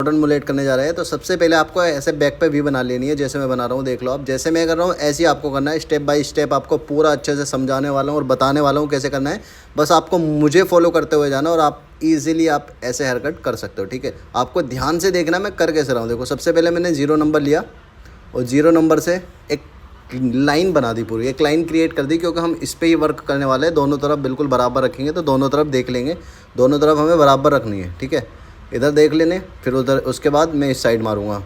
Modern mullet करने जा रहे हैं तो सबसे पहले आपको ऐसे बैक पे वी बना लेनी है, जैसे मैं बना रहा हूँ देख लो आप। जैसे मैं कर रहा हूँ ऐसे ही आपको करना है, स्टेप बाय स्टेप आपको पूरा अच्छे से समझाने वाला हूँ और बताने वाला हूँ कैसे करना है। बस आपको मुझे फॉलो करते हुए जाना और आप इजीली आप ऐसे हेयर कट कर सकते हो, ठीक है। आपको ध्यान से देखना मैं कर कैसे रहा हूँ। देखो सबसे पहले मैंने 0 नंबर लिया और 0 नंबर से एक लाइन बना दी, पूरी एक लाइन क्रिएट कर दी, क्योंकि हम इस पर ही वर्क करने वाले हैं। दोनों तरफ बिल्कुल बराबर रखेंगे तो दोनों तरफ देख लेंगे, दोनों तरफ हमें बराबर रखनी है, ठीक है। इधर देख लेने, फिर उधर, उसके बाद मैं इस साइड मारूंगा,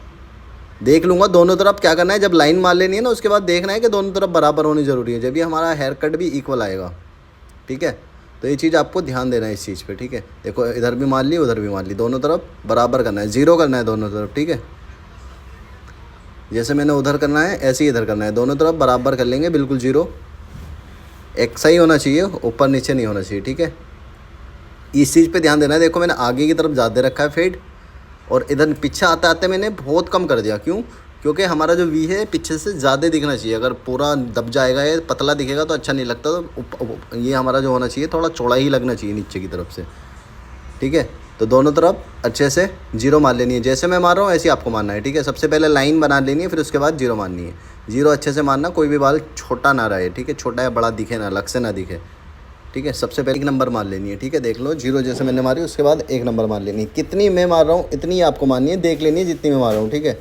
देख लूँगा दोनों तरफ क्या करना है। जब लाइन मार लेनी है ना, उसके बाद देखना है कि दोनों तरफ बराबर होनी ज़रूरी है, जब भी हमारा हेयर कट भी इक्वल आएगा, ठीक है। तो ये चीज़ आपको ध्यान देना है इस चीज़ पे, ठीक है। देखो इधर भी मार ली, उधर भी मार ली, दोनों तरफ बराबर करना है, 0 करना है दोनों तरफ, ठीक है। जैसे मैंने उधर करना है ऐसे ही इधर करना है, दोनों तरफ बराबर कर लेंगे, बिल्कुल 0 एक सही होना चाहिए, ऊपर नीचे नहीं होना चाहिए, ठीक है। इस चीज़ पे ध्यान देना है। देखो मैंने आगे की तरफ ज़्यादा रखा है फेड, और इधर पीछे आते आते मैंने बहुत कम कर दिया। क्यों? क्योंकि हमारा जो वी है पीछे से ज़्यादा दिखना चाहिए। अगर पूरा दब जाएगा या पतला दिखेगा तो अच्छा नहीं लगता। तो ये हमारा जो होना चाहिए थोड़ा चौड़ा ही लगना चाहिए नीचे की तरफ से, ठीक है। तो दोनों तरफ अच्छे से 0 मार लेनी है, जैसे मैं मार रहा हूँ ऐसे ही आपको मारना है, ठीक है। सबसे पहले लाइन बना लेनी है, फिर उसके बाद 0 मारनी है। 0 अच्छे से मारना, कोई भी बाल छोटा ना रहे, ठीक है। छोटा या बड़ा दिखे ना, अलग से ना दिखे, ठीक है। सबसे पहले 1 नंबर मार लेनी है, ठीक है। देख लो 0 जैसे मैंने मारी, उसके बाद 1 नंबर मार लेनी है। कितनी मैं मार रहा हूँ इतनी आपको मारनी है, देख लेनी है जितनी मैं मार रहा हूँ, ठीक है।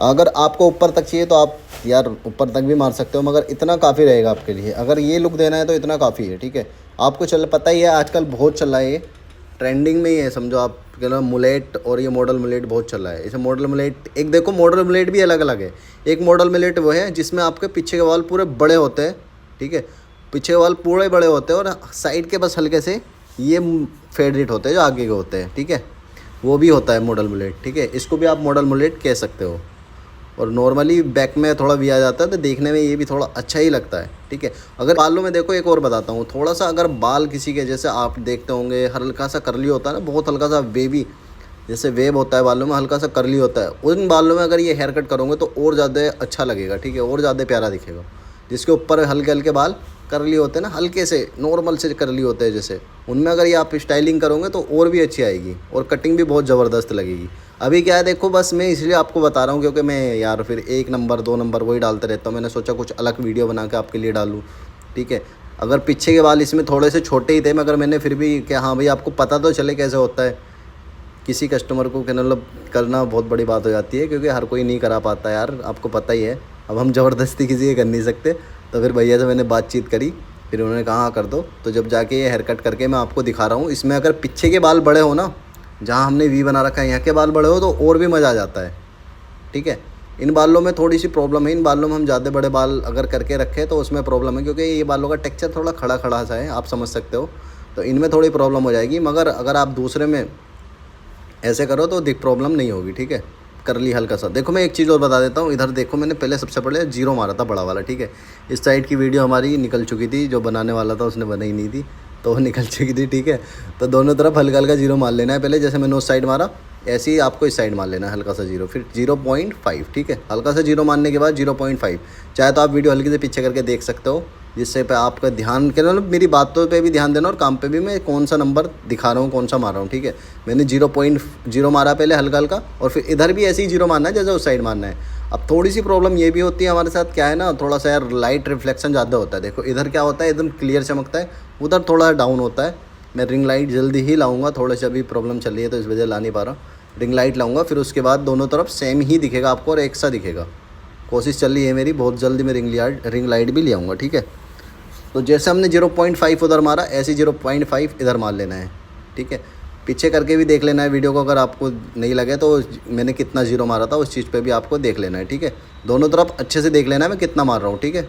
अगर आपको ऊपर तक चाहिए तो आप यार ऊपर तक भी मार सकते हो, मगर इतना काफ़ी रहेगा आपके लिए। अगर ये लुक देना है तो इतना काफ़ी है, ठीक है। आपको पता ही है आजकल बहुत चल रहा है, ये ट्रेंडिंग में ही है, समझो आप कह लो मुलेट। और ये मॉडल मुलेट बहुत चल रहा है। इसे मॉडल मुलेट, एक देखो मॉडल मुलेट भी अलग अलग है। एक मॉडल मुलेट वो है जिसमें आपके पीछे के बाल पूरे बड़े होते हैं, ठीक है। पीछे के बाल पूरे बड़े होते हैं और साइड के बस हल्के से ये फेडेड होते हैं जो आगे के होते हैं, ठीक है। वो भी होता है मॉडल मुलेट, ठीक है। इसको भी आप मॉडल मुलेट कह सकते हो। और नॉर्मली बैक में थोड़ा भी आ जाता है तो देखने में ये भी थोड़ा अच्छा ही लगता है, ठीक है। अगर बालों में देखो, एक और बताता हूँ, थोड़ा सा अगर बाल किसी के जैसे आप देखते होंगे हल्का सा करली होता है ना, बहुत हल्का सा वेवी, जैसे वेव होता है बालों में, हल्का सा करली होता है, उन बालों में अगर ये हेयर कट करोगे तो और ज़्यादा अच्छा लगेगा, ठीक है। और ज़्यादा प्यारा दिखेगा। जिसके ऊपर हल्के हल्के बाल करली होते हैं ना, हल्के से नॉर्मल से करली होते हैं जैसे, उनमें अगर ये आप स्टाइलिंग करोगे तो और भी अच्छी आएगी और कटिंग भी बहुत ज़बरदस्त लगेगी। अभी क्या है देखो, बस मैं इसलिए आपको बता रहा हूँ क्योंकि मैं यार फिर 1 नंबर 2 नंबर वही डालते रहता हूँ। मैंने सोचा कुछ अलग वीडियो बना के आपके लिए डालूँ, ठीक है। अगर पीछे के बाल इसमें थोड़े से छोटे ही थे, मगर मैंने फिर भी क्या, हाँ भाई आपको पता तो चले कैसे होता है। किसी कस्टमर को मतलब करना बहुत बड़ी बात हो जाती है, क्योंकि हर कोई नहीं करा पाता यार, आपको पता ही है। अब हम ज़बरदस्ती किसी के कर नहीं सकते। तो फिर भैया से मैंने बातचीत करी, फिर उन्होंने कहा हाँ कर दो। तो जब जाके ये हेयर कट करके मैं आपको दिखा रहा हूँ, इसमें अगर पीछे के बाल बड़े हो ना, जहाँ हमने वी बना रखा है, यहाँ के बाल बड़े हो तो और भी मज़ा आ जाता है, ठीक है। इन बालों में थोड़ी सी प्रॉब्लम है, इन बालों में हम ज़्यादा बड़े बाल अगर करके रखें तो उसमें प्रॉब्लम है, क्योंकि ये बालों का टेक्सचर थोड़ा खड़ा खड़ा सा है, आप समझ सकते हो। तो इनमें थोड़ी प्रॉब्लम हो जाएगी, मगर अगर आप दूसरे में ऐसे करो तो प्रॉब्लम नहीं होगी, ठीक है। कर ली हल्का सा। देखो मैं एक चीज़ और बता देता हूँ, इधर देखो मैंने पहले सबसे पहले 0 मारा था बड़ा वाला, ठीक है। इस साइड की वीडियो हमारी निकल चुकी थी, जो बनाने वाला था उसने बनाई नहीं थी, तो वो निकल चुकी थी, ठीक है। तो दोनों तरफ हल्का हल्का 0 मार लेना है पहले, जैसे मैंने उस साइड मारा ऐसे ही आपको इस साइड मार लेना है हल्का सा 0, फिर 0.5, ठीक है। हल्का सा 0 मारने के बाद 0.5, चाहे तो आप वीडियो हल्के से पीछे करके देख सकते हो, जिससे पे आपका ध्यान के मतलब मेरी बातों पे भी ध्यान देना और काम पे भी। मैं कौन सा नंबर दिखा रहा हूँ, कौन सा मार रहा हूँ, ठीक है। मैंने 0.0 मारा पहले हल्का हल्का, और फिर इधर भी ऐसे ही 0 मारना है जैसे उस साइड मारना है। अब थोड़ी सी प्रॉब्लम ये भी होती है हमारे साथ, क्या है ना, थोड़ा सा यार लाइट रिफ्लेक्शन ज़्यादा होता है। देखो इधर क्या होता है, एकदम क्लियर चमकता है, उधर थोड़ा डाउन होता है। मैं रिंग लाइट जल्दी ही लाऊंगा, थोड़ा सा अभी प्रॉब्लम चल रही है तो इस वजह ला नहीं पा रहा। रिंग लाइट लाऊंगा, फिर उसके बाद दोनों तरफ सेम ही दिखेगा आपको और एक सा दिखेगा। कोशिश चल रही है मेरी, बहुत जल्दी मैं रिंग लाइट भी ले आऊँगा, ठीक है। तो जैसे हमने 0.5 उधर मारा, ऐसे 0.5 इधर मार लेना है, ठीक है। पीछे करके भी देख लेना है वीडियो को, अगर आपको नहीं लगे तो मैंने कितना 0 मारा था उस चीज़ पे भी आपको देख लेना है, ठीक है। दोनों तरफ अच्छे से देख लेना है मैं कितना मार रहा हूँ, ठीक है।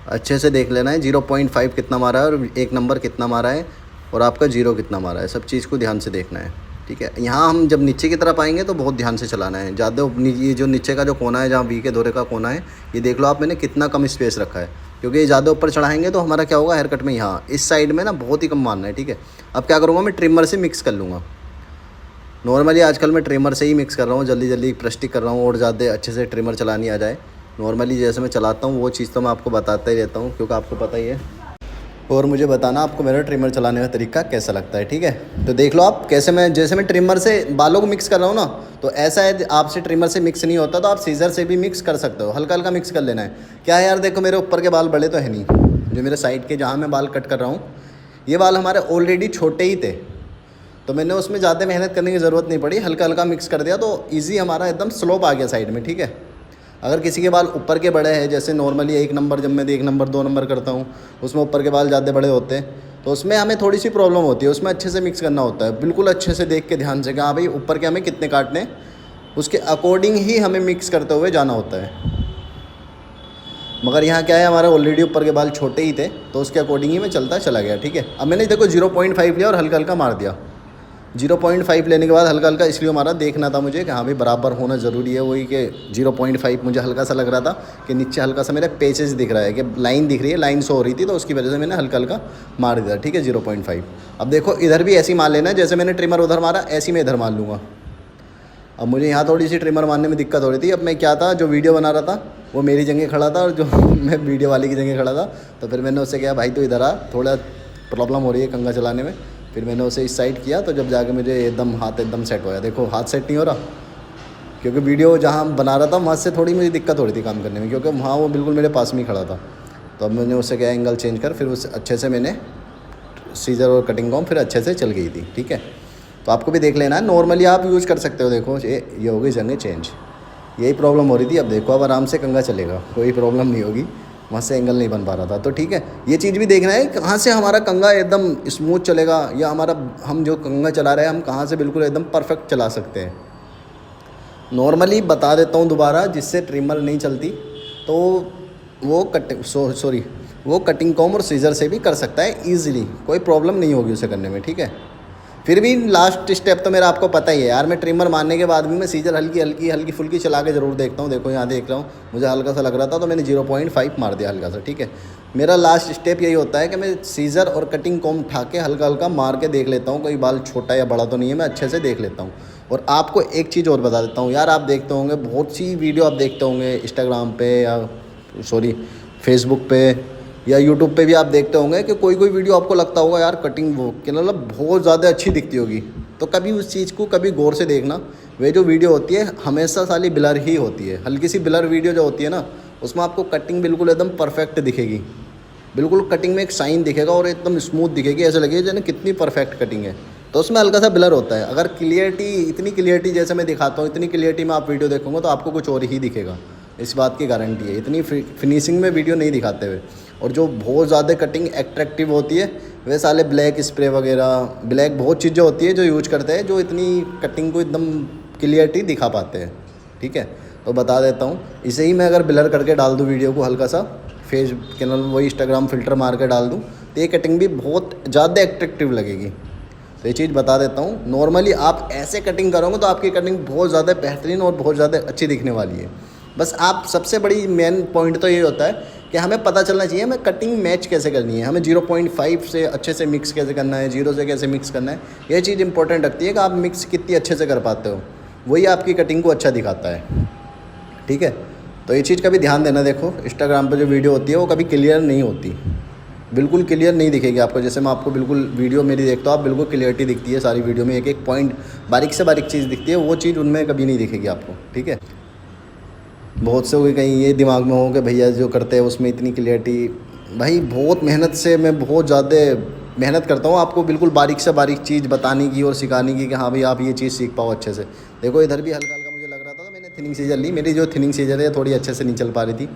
अच्छे से देख लेना है 0.5 कितना मारा है और 1 नंबर कितना मारा है और आपका 0 कितना मारा है, सब चीज़ को ध्यान से देखना है, ठीक है। यहाँ हम जब नीचे की तरफ आएंगे तो बहुत ध्यान से चलाना है ज़्यादा। ये जो नीचे का जो कोना है, जहाँ वी के धोरे का कोना है, ये देख लो आप, मैंने कितना कम स्पेस रखा है, क्योंकि ये ज़्यादा ऊपर चढ़ाएंगे तो हमारा क्या होगा, हेयर कट में यहाँ इस साइड में ना बहुत ही कम मारना है, ठीक है। अब क्या करूँगा, मैं ट्रिमर से मिक्स कर लूँगा। नॉर्मली आजकल मैं ट्रिमर से ही मिक्स कर रहा हूँ, जल्दी जल्दी प्रेस्टिक कर रहा हूँ और ज़्यादा अच्छे से ट्रिमर चलानी आ जाए। नॉर्मली जैसे मैं चलाता हूँ वो चीज़ तो मैं आपको बताता ही रहता हूँ, क्योंकि आपको पता ही है। और मुझे बताना आपको मेरा ट्रिमर चलाने का तरीका कैसा लगता है, ठीक है। तो देख लो आप कैसे जैसे मैं ट्रिमर से बालों को मिक्स कर रहा हूँ ना, तो ऐसा है आपसे ट्रिमर से मिक्स नहीं होता तो आप सीजर से भी मिक्स कर सकते हो, हल्का हल्का मिक्स कर लेना है। क्या है यार, देखो मेरे ऊपर के बाल बड़े तो है नहीं, जो मेरे साइड के जहाँ मैं बाल कट कर रहा हूँ ये बाल हमारे ऑलरेडी छोटे ही थे, तो मैंने उसमें ज़्यादा मेहनत करने की ज़रूरत नहीं पड़ी, हल्का हल्का मिक्स कर दिया तो ईजी हमारा एकदम स्लोप आ गया साइड में, ठीक है। अगर किसी के बाल ऊपर के बड़े हैं, जैसे नॉर्मली 1 नंबर, जब मैं 1 नंबर 2 नंबर करता हूँ उसमें ऊपर के बाल ज़्यादा बड़े होते हैं, तो उसमें हमें थोड़ी सी प्रॉब्लम होती है, उसमें अच्छे से मिक्स करना होता है, बिल्कुल अच्छे से देख के ध्यान से कि हाँ भाई ऊपर के हमें कितने काटने हैं, उसके अकॉर्डिंग ही हमें मिक्स करते हुए जाना होता है। मगर यहाँ क्या है, हमारे ऑलरेडी ऊपर के बाल छोटे ही थे तो उसके अकॉर्डिंग ही मैं चलता चला गया, ठीक है। अब मैंने देखो 0.5 लिया और हल्का हल्का मार दिया। 0.5 लेने के बाद हल्का हल्का इसलिए हमारा देखना था मुझे कि हाँ भाई बराबर होना ज़रूरी है, वही कि 0.5 मुझे हल्का सा लग रहा था कि नीचे हल्का सा मेरे पेचेस दिख रहा है, कि लाइन दिख रही है, लाइन शो हो रही थी, तो उसकी वजह से मैंने हल्का हल्का मार दिया, ठीक है 0.5। अब देखो इधर भी ऐसी मार लेना है, जैसे मैंने ट्रिमर उधर मारा ऐसी मैं इधर मार लूँगा। अब मुझे यहाँ थोड़ी सी ट्रिमर मारने में दिक्कत हो रही थी। अब मैं क्या था, जो वीडियो बना रहा था वो मेरी जगह खड़ा था और जो मैं वीडियो वाले की जगह खड़ा था, तो फिर मैंने उससे कहा भाई तो इधर आ, थोड़ा प्रॉब्लम हो रही है कंघा चलाने में। फिर मैंने उसे इस साइड किया तो जब जाके मुझे एकदम हाथ एकदम सेट होया। देखो हाथ सेट नहीं हो रहा क्योंकि वीडियो जहाँ बना रहा था वहाँ से थोड़ी मुझे दिक्कत हो रही थी काम करने में, क्योंकि वहाँ वो बिल्कुल मेरे पास में ही खड़ा था। तो अब मैंने उससे कहा एंगल चेंज कर, फिर उस अच्छे से मैंने सीजर और कटिंग कॉम फिर अच्छे से चल गई थी, ठीक है। तो आपको भी देख लेना है, नॉर्मली आप यूज़ कर सकते हो। देखो ये हो गई जगह चेंज, यही प्रॉब्लम हो रही थी। अब देखो अब आराम से कंघा चलेगा, कोई प्रॉब्लम नहीं होगी, वहाँ से एंगल नहीं बन पा रहा था, तो ठीक है। ये चीज़ भी देखना है कहाँ से हमारा कंघा एकदम स्मूथ चलेगा, या हमारा हम जो कंघा चला रहे हैं हम कहाँ से बिल्कुल एकदम परफेक्ट चला सकते हैं। नॉर्मली बता देता हूँ दोबारा, जिससे ट्रिमर नहीं चलती तो वो कटिंग कॉम और सीजर से भी कर सकता है ईजिली, कोई प्रॉब्लम नहीं होगी उसे करने में, ठीक है। फिर भी लास्ट स्टेप तो मेरा आपको पता ही है यार, मैं ट्रिमर मारने के बाद भी मैं सीजर हल्की फुल्की चला के ज़रूर देखता हूँ। देखो यहाँ देख रहा हूँ, मुझे हल्का सा लग रहा था तो मैंने 0.5 मार दिया हल्का सा, ठीक है। मेरा लास्ट स्टेप यही होता है कि मैं सीजर और कटिंग कॉम उठा के हल्का हल्का मार के देख लेता हूँ कोई बाल छोटा या बड़ा तो नहीं है, मैं अच्छे से देख लेता हूँ। और आपको एक चीज़ और बता देता हूँ यार, आप देखते होंगे बहुत सी वीडियो आप देखते होंगे इंस्टाग्राम पे या फेसबुक पे या यूट्यूब पे भी आप देखते होंगे कि कोई वीडियो आपको लगता होगा यार कटिंग वो कि मतलब बहुत ज़्यादा अच्छी दिखती होगी, तो कभी उस चीज़ को कभी गौर से देखना। वे जो वीडियो होती है हमेशा साली ब्लर ही होती है, हल्की सी ब्लर वीडियो जो होती है ना, उसमें आपको कटिंग बिल्कुल एकदम परफेक्ट दिखेगी, बिल्कुल कटिंग में एक साइन दिखेगा और एकदम स्मूथ दिखेगी, ऐसा लगेगा जैसे कितनी परफेक्ट कटिंग है। तो उसमें हल्का सा ब्लर होता है। अगर क्लियरिटी, इतनी क्लियरिटी जैसे मैं दिखाता हूँ, इतनी क्लियरिटी में आप वीडियो देखोगे तो आपको कुछ और ही दिखेगा, इस बात की गारंटी है। इतनी फिनिशिंग में वीडियो नहीं दिखाते हुए। और जो बहुत ज़्यादा कटिंग एट्रैक्टिव होती है वे साले ब्लैक स्प्रे वगैरह, ब्लैक बहुत चीज़ें होती है जो यूज करते हैं, जो इतनी कटिंग को एकदम क्लियरिटी दिखा पाते हैं, ठीक है। तो बता देता हूँ, इसे ही मैं अगर ब्लर करके डाल दूँ वीडियो को, हल्का सा फेस कैनल वही इंस्टाग्राम फ़िल्टर मार कर डाल दूँ, तो ये कटिंग भी बहुत ज़्यादा एट्रैक्टिव लगेगी। तो ये चीज़ बता देता हूँ, नॉर्मली आप ऐसे कटिंग करोगे तो आपकी कटिंग बहुत ज़्यादा बेहतरीन और बहुत ज़्यादा अच्छी दिखने वाली है। बस आप सबसे बड़ी मेन पॉइंट तो ये होता है कि हमें पता चलना चाहिए हमें कटिंग मैच कैसे करनी है, हमें 0.5 से अच्छे से मिक्स कैसे करना है, 0 से कैसे मिक्स करना है। ये चीज़ इंपॉर्टेंट रखती है कि आप मिक्स कितनी अच्छे से कर पाते हो, वही आपकी कटिंग को अच्छा दिखाता है, ठीक है। तो ये चीज़ का भी ध्यान देना। देखो इंस्टाग्राम पर जो वीडियो होती है वो कभी क्लियर नहीं होती, बिल्कुल क्लियर नहीं दिखेगी आपको। जैसे मैं आपको बिल्कुल वीडियो मेरी देखता हूँ, आप बिल्कुल क्लियरिटी दिखती है सारी वीडियो में, एक एक पॉइंट बारीक से बारीक चीज़ दिखती है, वो चीज़ उनमें कभी नहीं दिखेगी आपको, ठीक है। बहुत से हो कहीं ये दिमाग में हो कि भैया जो करते हैं उसमें इतनी क्लियरिटी, भाई बहुत मेहनत से मैं बहुत ज़्यादा मेहनत करता हूँ आपको बिल्कुल बारीक से बारीक चीज़ बताने की और सिखाने की कि हाँ भाई आप ये चीज़ सीख पाओ अच्छे से। देखो इधर भी हल्का हल्का मुझे लग रहा था तो मैंने थिनिंग सीजर ली। मेरी जो थिनिंग सीजर है थोड़ी अच्छे से नहीं चल पा रही थी,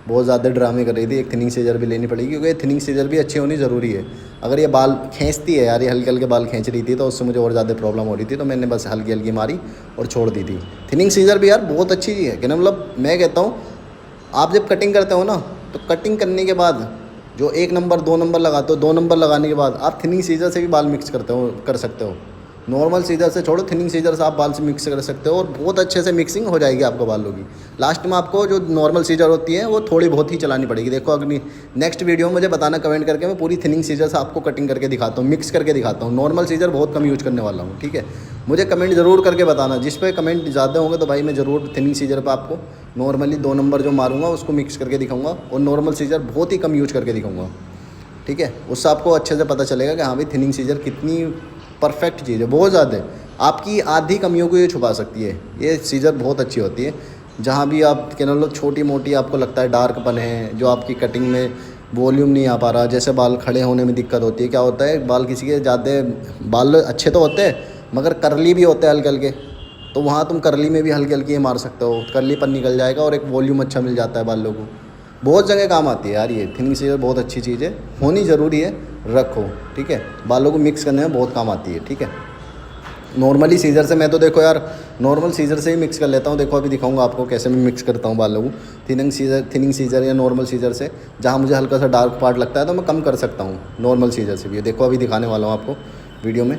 बहुत ज़्यादा ड्रामे कर रही थी, एक थिनिंग सीजर भी लेनी पड़ेगी क्योंकि थिनिंग सीजर भी अच्छी होनी ज़रूरी है। अगर ये बाल खींचती है यार, ये हल्के हल्के बाल खींच रही थी तो उससे मुझे और ज़्यादा प्रॉब्लम हो रही थी, तो मैंने बस हल्की हल्की मारी और छोड़ दी थी। थिनिंग सीजर भी यार बहुत अच्छी है कि मतलब मैं कहता हूँ आप जब कटिंग करते हो ना, तो कटिंग करने के बाद जो 1 नंबर 2 नंबर लगाते हो, 2 नंबर लगाने के बाद आप थिनिंग सीजर से भी बाल मिक्स कर सकते हो। नॉर्मल सीजर से छोड़ो, थिनिंग सीजर से आप बाल से मिक्स कर सकते हो और बहुत अच्छे से मिक्सिंग हो जाएगी आपको बालों की। लास्ट में आपको जो नॉर्मल सीजर होती है वो थोड़ी बहुत ही चलानी पड़ेगी। देखो अगली नेक्स्ट वीडियो में मुझे बताना कमेंट करके, मैं पूरी थिनिंग सीजर से आपको कटिंग करके दिखाता हूँ, मिक्स करके दिखाता हूँ। नॉर्मल सीजर बहुत कम यूज करने वाला हूँ, ठीक है। मुझे कमेंट ज़रूर करके बताना, जिस पे कमेंट ज़्यादा होंगे तो भाई मैं ज़रूर थिनिंग सीजर पर आपको नॉर्मली 2 नंबर जो मारूंगा उसको मिक्स करके दिखाऊंगा और नॉर्मल सीजर बहुत ही कम यूज करके दिखाऊंगा, ठीक है। ठीक है। उससे आपको अच्छे से पता चलेगा कि हाँ भाई थिनिंग सीजर कितनी परफेक्ट चीज़ है, बहुत ज़्यादा आपकी आधी कमियों को ये छुपा सकती है। ये सीजर बहुत अच्छी होती है। जहाँ भी आप क्या लो छोटी मोटी आपको लगता है डार्कपन है, जो आपकी कटिंग में वॉल्यूम नहीं आ पा रहा, जैसे बाल खड़े होने में दिक्कत होती है, क्या होता है बाल किसी के ज़्यादा बाल अच्छे तो होते हैं मगर करली भी होते हैं हल्के हल्के, तो वहाँ तुम करली में भी हल्की हल्की मार सकते हो, करलीपन निकल जाएगा और एक वॉल्यूम अच्छा मिल जाता है बालों को। बहुत जगह काम आती है यार ये थिनिंग सीजर, बहुत अच्छी चीज़ है, होनी ज़रूरी है, रखो ठीक है। बालों को मिक्स करने में बहुत काम आती है ठीक है। नॉर्मली सीजर से मैं तो देखो यार नॉर्मल सीजर से ही मिक्स कर लेता हूँ। देखो अभी दिखाऊंगा आपको कैसे मैं मिक्स करता हूँ बालों को थिनिंग सीजर या नॉर्मल सीजर से। जहाँ मुझे हल्का सा डार्क पार्ट लगता है तो मैं कम कर सकता हूँ नॉर्मल सीजर से भी। देखो अभी दिखाने वाला हूँ आपको वीडियो में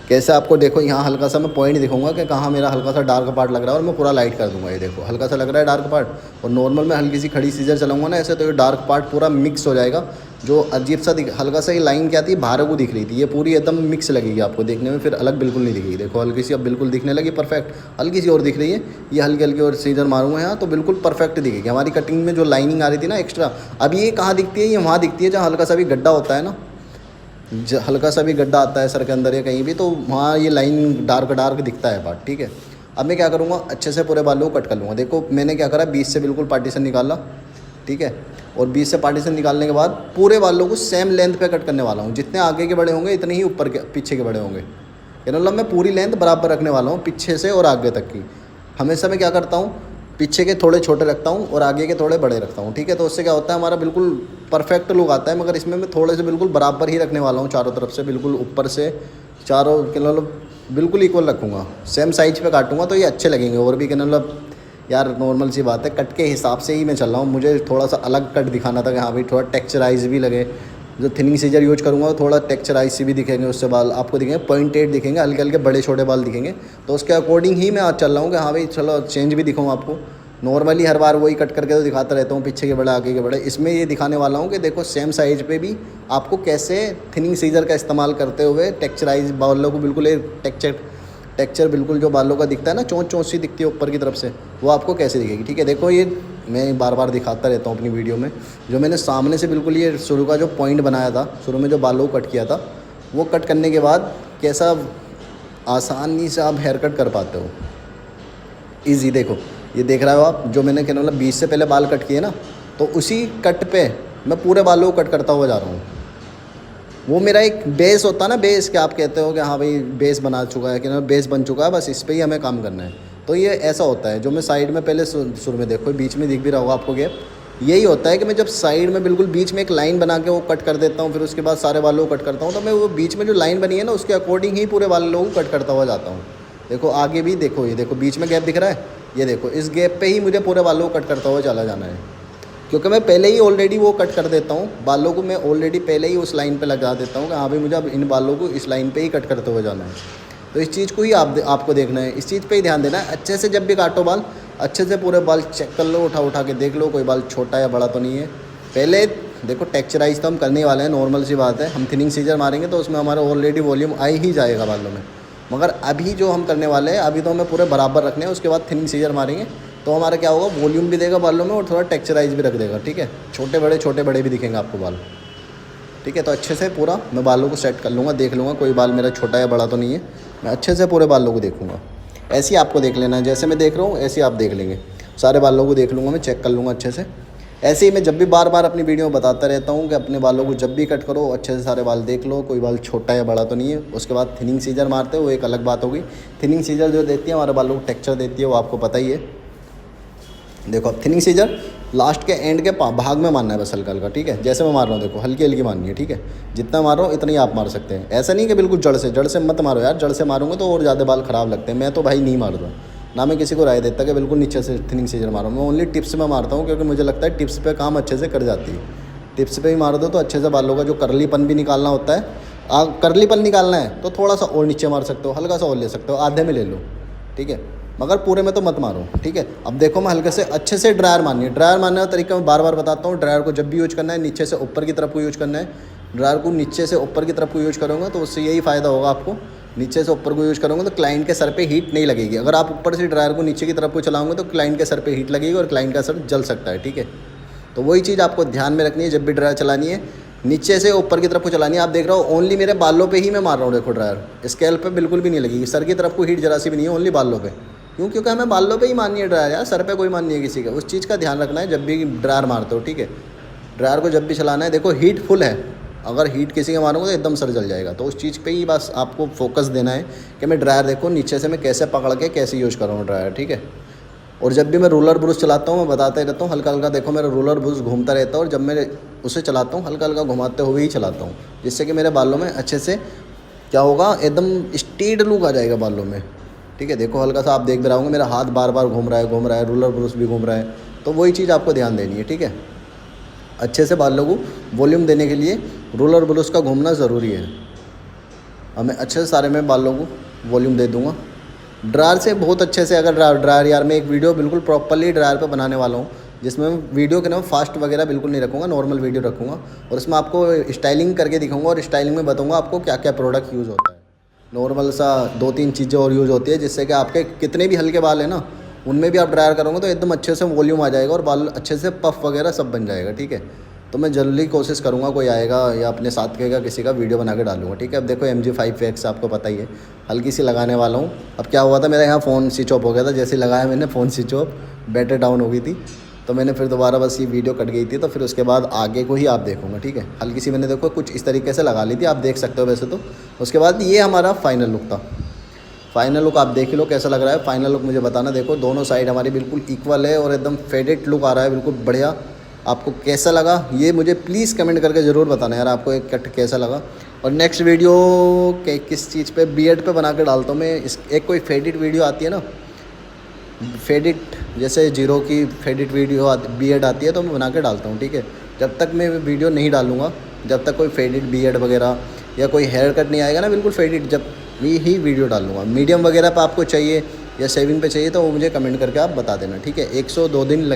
कैसे। आपको देखो यहाँ हल्का सा मैं पॉइंट दिखाऊंगा कि कहाँ मेरा हल्का सा डार्क पार्ट लग रहा है और मैं पूरा लाइट कर दूंगा। ये देखो हल्का सा लग रहा है डार्क पार्ट, और नॉर्मल में हल्की सी खड़ी सीजर चलाऊंगा ना ऐसे, तो ये डार्क पार्ट पूरा मिक्स हो जाएगा। जो अजीब सा हल्का सा ये लाइन क्या थी बाहर को दिख रही थी, ये पूरी एकदम मिक्स लगेगी आपको देखने में, फिर अलग बिल्कुल नहीं दिखेगी। देखो हल्की सी अब बिल्कुल दिखने लगी परफेक्ट, हल्की सी और दिख रही है, ये हल्की हल्की और सीजर मारूंगा यहाँ तो बिल्कुल परफेक्ट दिखेगी। हमारी कटिंग में जो लाइनिंग आ रही थी ना एक्स्ट्रा, अब ये कहाँ दिखती है, ये वहाँ दिखती है जहाँ हल्का सा भी गड्ढा होता है ना, हल्का सा भी गड्ढा आता है सर के अंदर या कहीं भी, तो वहाँ ये लाइन डार्क डार्क दिखता है पार्ट ठीक है। अब मैं क्या करूँगा, अच्छे से पूरे बालों को कट कर लूँगा। देखो मैंने क्या करा, 20 से बिल्कुल पार्टीशन निकाला ठीक है, और 20 से पार्टीशन निकालने के बाद पूरे बालों को सेम लेंथ पे कट करने वाला हूँ। जितने आगे के बड़े होंगे इतने ही ऊपर के पीछे के बड़े होंगे, यानी मतलब मैं पूरी लेंथ बराबर रखने वाला हूँ पीछे से और आगे तक की। हमेशा मैं क्या करता हूँ, पीछे के थोड़े छोटे रखता हूँ और आगे के थोड़े बड़े रखता हूँ ठीक है। तो उससे क्या होता है हमारा बिल्कुल परफेक्ट लुक आता है। मगर इसमें मैं थोड़े से बिल्कुल बराबर ही रखने वाला हूँ चारों तरफ से, बिल्कुल ऊपर से चारों मतलब बिल्कुल इक्वल रखूँगा, सेम साइज पे काटूँगा तो ये अच्छे लगेंगे। और भी क्या मतलब यार नॉर्मल सी बात है, कट के हिसाब से ही मैं चल रहा हूँ। मुझे थोड़ा सा अलग कट दिखाना था कि हाँ भाई थोड़ा टेक्चराइज भी लगे। जो थिनिंग सीजर यूज करूँगा तो थोड़ा टेक्चराइज से भी दिखेंगे, उससे बाल आपको दिखेंगे पॉइंटेड दिखेंगे, हल्के हल्के बड़े छोटे बाल दिखेंगे। तो उसके अकॉर्डिंग ही मैं आज चल रहा हूँ कि हाँ भाई चलो चेंज भी दिखाऊँ आपको। नॉर्मली हर बार वही कट करके तो दिखाता रहता हूँ, पीछे के बड़े आगे के बड़े। इसमें ये दिखाने वाला हूँ कि देखो सेम साइज पे भी आपको कैसे थिनिंग सीजर का इस्तेमाल करते हुए टेक्चराइज बालों को बिल्कुल एक टेक्चर बिल्कुल जो बालों का दिखता है ना, चोंच चोंच सी दिखती है ऊपर की तरफ से, वो आपको कैसे दिखेगी ठीक है। देखो ये मैं बार बार दिखाता रहता हूँ अपनी वीडियो में, जो मैंने सामने से बिल्कुल ये शुरू का जो पॉइंट बनाया था, शुरू में जो बालों को कट किया था, वो कट करने के बाद कैसा आसानी से आप हेयर कट कर पाते हो ईजी। देखो ये देख रहे हो आप, जो मैंने क्या मतलब 20 से पहले बाल कट किए ना, तो उसी कट पे मैं पूरे बालों को कट करता हुआ जा रहा हूँ। वो मेरा एक बेस होता है ना, बेस क्या आप कहते हो कि हाँ भाई बेस बना चुका है कि ना, बेस बन चुका है, बस इस पर ही हमें काम करना है। तो ये ऐसा होता है जो मैं साइड में पहले शुरू में देखो बीच में दिख भी रहा होगा आपको गैप, यही होता है कि मैं जब साइड में बिल्कुल बीच में एक लाइन बना के वो कट कर देता हूँ, फिर उसके बाद सारे बालों को कट करता हूँ, तो मैं वो बीच में जो लाइन बनी है ना उसके अकॉर्डिंग ही पूरे बालों को कट करता हुआ जाता हूँ। देखो आगे भी देखो, ये देखो बीच में गैप दिख रहा है, ये देखो इस गैप पे ही मुझे पूरे बालों को कट करता हुआ चला जाना है, क्योंकि मैं पहले ही ऑलरेडी वो कट कर देता हूँ बालों को। मैं ऑलरेडी पहले ही उस लाइन पे लगा देता हूँ कि हाँ भाई मुझे अब इन बालों को इस लाइन पे ही कट करते हुए जाना है। तो इस चीज़ को ही आपको देखना है, इस चीज़ पे ही ध्यान देना है। अच्छे से जब भी काटो बाल, अच्छे से पूरे बाल चेक कर लो, उठा के देख लो कोई बाल छोटा या बड़ा तो नहीं है। पहले देखो टेक्चराइज तो हम करने वाले हैं, नॉर्मल सी बात है। हम थिनिंग सीजर मारेंगे तो उसमें हमारा ऑलरेडी वॉल्यूम आ ही जाएगा बालों में, मगर अभी जो हम करने वाले हैं अभी तो हमें पूरे बराबर रखने हैं। उसके बाद थिनिंग सीजर मारेंगे तो हमारा क्या होगा, वॉल्यूम भी देगा बालों में और थोड़ा टेक्चराइज भी रख देगा ठीक है। छोटे बड़े भी दिखेंगे आपको बाल ठीक है। तो अच्छे से पूरा मैं बालों को सेट कर लूँगा, देख लूँगा कोई बाल मेरा छोटा या बड़ा तो नहीं है। मैं अच्छे से पूरे बालों को देखूँगा, ऐसे ही आपको देख लेना है, जैसे मैं देख रहा हूँ ऐसे ही आप देख लेंगे। सारे बालों को देख लूँगा, मैं चेक कर लूँगा अच्छे से। ऐसे ही मैं जब भी बार बार अपनी वीडियो में बताता रहता हूँ कि अपने बालों को जब भी कट करो अच्छे से सारे बाल देख लो, कोई बाल छोटा या बड़ा तो नहीं है। उसके बाद थिनिंग सीजर मारते हो, वो एक अलग बात होगी। थिनिंग सीजर जो देती है हमारे बालों को टेक्सचर देती है, वो आपको पता ही है। देखो अब थिनिंग सीजर लास्ट के एंड के भाग में मारना है बस हल्का हल्का ठीक है। जैसे मैं मार रहा हूँ देखो हल्की हल्की मारनी है ठीक है। जितना मार रहा हूँ इतना ही आप मार सकते हैं, ऐसा नहीं कि बिल्कुल जड़ से मत मारो यार। जड़ से मारूंगा तो और ज़्यादा बाल ख़राब लगते हैं। मैं तो भाई नहीं मारता, ना मैं किसी को राय देता कि बिल्कुल नीचे से थिनिंग सीजर मारो। मैं ओनली टिप्स में मारता हूँ, क्योंकि मुझे लगता है टिप्स पे काम अच्छे से कर जाती है। टिप्स पे ही मार दो तो अच्छे से बालों का जो करलीपन भी निकालना होता है, करलीपन निकालना है तो थोड़ा सा और नीचे मार सकते हो, हल्का सा और ले सकते हो, आधे में ले लो ठीक है, मगर पूरे में तो मत मारो ठीक है। अब देखो मैं हल्के से अच्छे से ड्रायर मारनी है। ड्रायर मारने का तरीका मैं बार बार बताता हूँ। ड्रायर को जब भी यूज करना है नीचे से ऊपर की तरफ को यूज करना है। ड्रायर को नीचे से ऊपर की तरफ को यूज करूँगा तो उससे यही फ़ायदा होगा आपको। नीचे से ऊपर को यूज करूँगा तो क्लाइंट के सर पे हीट नहीं लगेगी। अगर आप ऊपर से ड्रायर को नीचे की तरफ को चलाओगे तो क्लाइंट के सर पे हीट लगेगी और क्लाइंट का सर जल सकता है ठीक है। तो वही चीज़ आपको ध्यान में रखनी है जब भी ड्रायर चलानी है। नीचे से ऊपर की तरफ को चलानी है। आप देख रहे हो ओनली मेरे बालों पे ही मैं मार रहा हूँ, देखो ड्रायर स्केल पे बिल्कुल भी नहीं लगेगी, सर की तरफ को हीट जरा सी भी नहीं है, ओनली बालों पे। क्यों? क्योंकि हमें बालों पे ही मारनी है ड्रायर यार, सर पे कोई मारनी है किसी का। उस चीज़ का ध्यान रखना है जब भी ड्रायर मारते हो, ठीक है। ड्रायर को जब भी चलाना है, देखो हीट फुल है, अगर हीट किसी का मारूंगा तो एकदम सर जल जाएगा। तो उस चीज़ पे ही बस आपको फोकस देना है कि मैं ड्रायर देखो नीचे से मैं कैसे पकड़ के कैसे यूज़ कर रहा हूँ ड्रायर, ठीक है। और जब भी मैं रोलर ब्रश चलाता हूँ मैं बताता ही रहता हूँ, हल्का हल्का देखो मेरा रोलर ब्रश घूमता रहता है, और जब मैं उसे चलाता हूँ हल्का हल्का घुमाते हुए ही चलाता हूँ, जिससे कि मेरे बालों में अच्छे से क्या होगा, एकदम स्ट्रेट लुक आ जाएगा बालों में, ठीक है। देखो हल्का सा आप देख भी रहा होंगे मेरा हाथ बार बार घूम रहा है, रोलर ब्रश भी घूम रहा है, तो वही चीज़ आपको ध्यान देनी है, ठीक है। अच्छे से बालों को वॉल्यूम देने के लिए रोलर ब्रश का घूमना ज़रूरी है। अब मैं अच्छे से सारे में बालों को वॉल्यूम दे दूँगा ड्रायर से, बहुत अच्छे से। अगर ड्रायर यार मैं एक वीडियो बिल्कुल प्रॉपरली ड्रायर पे बनाने वाला हूँ, जिसमें मैं वीडियो के नाम फास्ट वगैरह बिल्कुल नहीं रखूँगा, नॉर्मल वीडियो रखूँगा, और इसमें आपको स्टाइलिंग करके दिखाऊँगा, और स्टाइलिंग में बताऊँगा आपको क्या क्या प्रोडक्ट यूज़ होता है। नॉर्मल सा 2-3 चीज़ें और यूज़ होती है, जिससे कि आपके कितने भी हल्के बाल हैं ना, उनमें भी आप ड्रायर करोगे तो एकदम अच्छे से वॉल्यूम आ जाएगा और बाल अच्छे से पफ वगैरह सब बन जाएगा, ठीक है। तो मैं जल्दी कोशिश करूँगा कोई आएगा या अपने साथ के का किसी का वीडियो बना के डालूंगा, ठीक है। अब देखो MG5X आपको पता ही है, हल्की सी लगाने वाला हूँ। अब क्या हुआ था, मेरा यहाँ फ़ोन स्विच ऑफ हो गया था, जैसे लगाया मैंने phone switch off, battery down हो गई थी, तो मैंने फिर दोबारा बस ये वीडियो कट गई थी, तो फिर उसके बाद आगे को ही आप देखूँगा, ठीक है। हल्की सी मैंने देखो कुछ इस तरीके से लगा ली थी, आप देख सकते हो वैसे तो। उसके बाद ये हमारा फाइनल लुक था। फाइनल लुक आप देख ही लो कैसा लग रहा है, फाइनल लुक मुझे बताना। देखो दोनों साइड हमारी बिल्कुल इक्वल है और एकदम फेडेड लुक आ रहा है, बिल्कुल बढ़िया। आपको कैसा लगा ये मुझे प्लीज़ कमेंट करके ज़रूर बताना यार, आपको एक कट कैसा लगा। और नेक्स्ट वीडियो के किस चीज़ पे, बियर्ड पे बना के डालता हूँ मैं। एक कोई फेडिट वीडियो आती है ना, फेडिट जैसे जीरो की फेडिट वीडियो बियर्ड आती है, तो मैं बना के डालता हूँ, ठीक है। जब तक मैं वीडियो नहीं डालूँगा, जब तक कोई फेडिट बियर्ड वगैरह या कोई हेयर कट नहीं आएगा ना बिल्कुल फेडिट, जब ही वीडियो डालूँगा। मीडियम वगैरह पे आपको चाहिए या शेविंग पे चाहिए तो वो मुझे कमेंट करके आप बता देना, ठीक है। 102 दिन लगे।